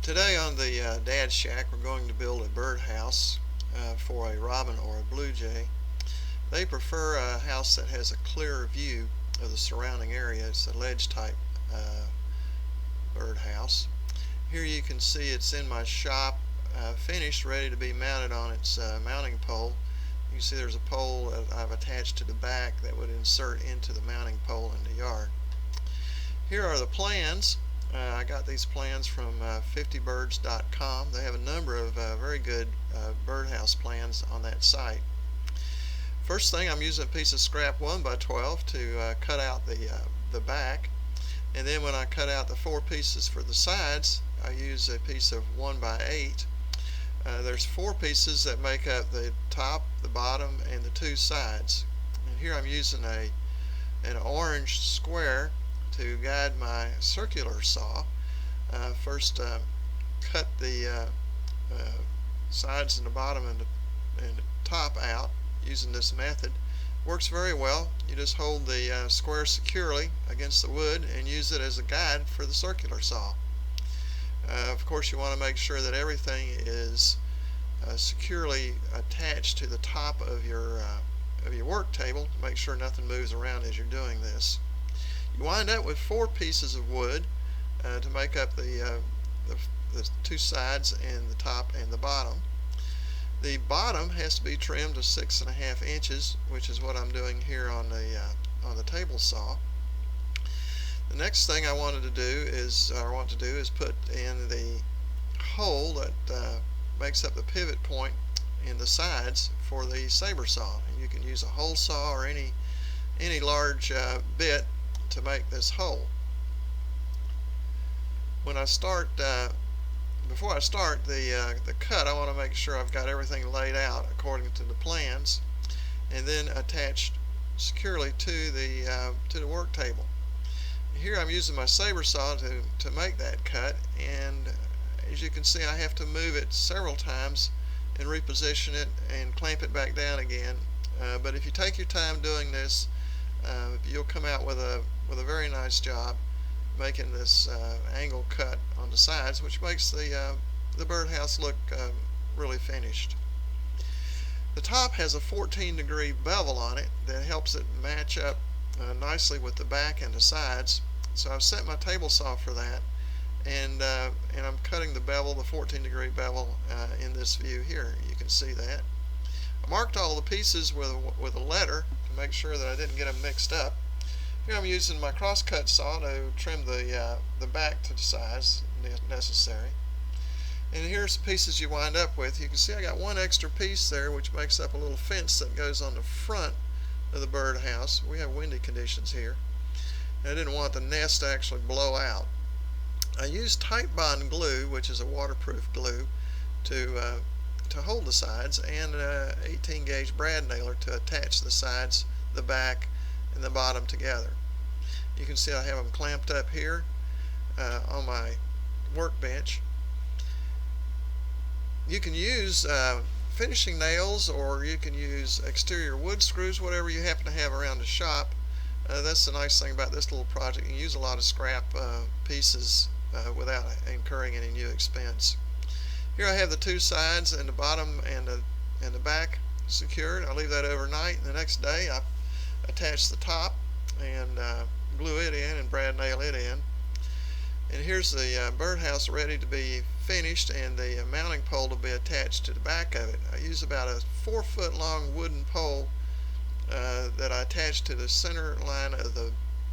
Today on the Dad Shack we're going to build a birdhouse for a robin or a blue jay. They prefer a house that has a clearer view of the surrounding area. It's a ledge type birdhouse. Here you can see it's in my shop, finished, ready to be mounted on its mounting pole. You can see there's a pole that I've attached to the back that would insert into the mounting pole in the yard. Here are the plans. I got these plans from 50birds.com. They have a number of very good birdhouse plans on that site. First thing, I'm using a piece of scrap 1x12 to cut out the back, and then when I cut out the 4 pieces for the sides, I use a piece of 1x8. There's 4 pieces that make up the top, the bottom, and the 2 sides. And here I'm using an orange square to guide my circular saw. First cut the sides and the bottom and the top out using this method. Works very well. You just hold the square securely against the wood and use it as a guide for the circular saw. Of course, you want to make sure that everything is securely attached to the top of your work table to make sure nothing moves around as you're doing this. You wind up with 4 pieces of wood to make up the 2 sides and the top and the bottom. The bottom has to be trimmed to 6.5 inches, which is what I'm doing here on the table saw. The next thing I want to do is put in the hole that makes up the pivot point in the sides for the saber saw. And you can use a hole saw or any large bit to make this hole. When I start, before I start the cut, I want to make sure I've got everything laid out according to the plans, and then attached securely to the work table. Here I'm using my saber saw to make that cut, and as you can see, I have to move it several times and reposition it and clamp it back down again. But if you take your time doing this, you'll come out with a very nice job making this angle cut on the sides, which makes the birdhouse look really finished. The top has a 14-degree bevel on it that helps it match up nicely with the back and the sides. So I've set my table saw for that, and I'm cutting the bevel, the 14-degree bevel, in this view here. You can see that. I marked all the pieces with a letter to make sure that I didn't get them mixed up. Here I'm using my crosscut saw to trim the back to the size necessary. And here's the pieces you wind up with. You can see I got one extra piece there, which makes up a little fence that goes on the front of the birdhouse. We have windy conditions here, and I didn't want the nest to actually blow out. I used Titebond glue, which is a waterproof glue, to hold the sides, and an 18-gauge brad nailer to attach the sides, the back, and the bottom together. You can see I have them clamped up here on my workbench. You can use finishing nails, or you can use exterior wood screws, whatever you happen to have around the shop. That's the nice thing about this little project. You can use a lot of scrap pieces without incurring any new expense. Here I have the 2 sides and the bottom and the back secured. I leave that overnight, and the next day I attach the top and glue it in and brad nail it in. And here's the birdhouse ready to be finished, and the mounting pole to be attached to the back of it. I use about a 4-foot long wooden pole that I attach to the center line of the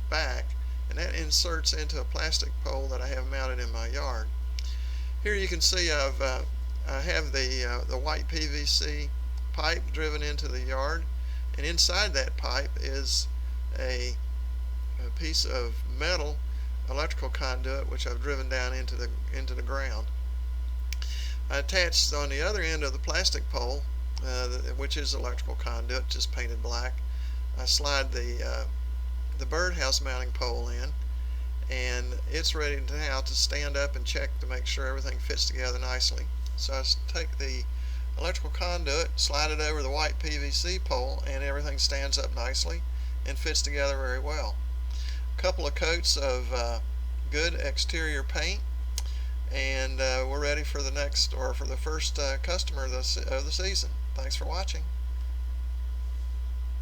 back, and that inserts into a plastic pole that I have mounted in my yard. Here you can see I have the white PVC pipe driven into the yard, and inside that pipe is a piece of metal electrical conduit which I've driven down into the ground. I attached on the other end of the plastic pole, which is electrical conduit, just painted black. I slide the birdhouse mounting pole in, and it's ready now to stand up and check to make sure everything fits together nicely. So I take the electrical conduit, slide it over the white PVC pole, and everything stands up nicely and fits together very well. A couple of coats of good exterior paint, and ready for the next or for the first customer of the season. Thanks for watching.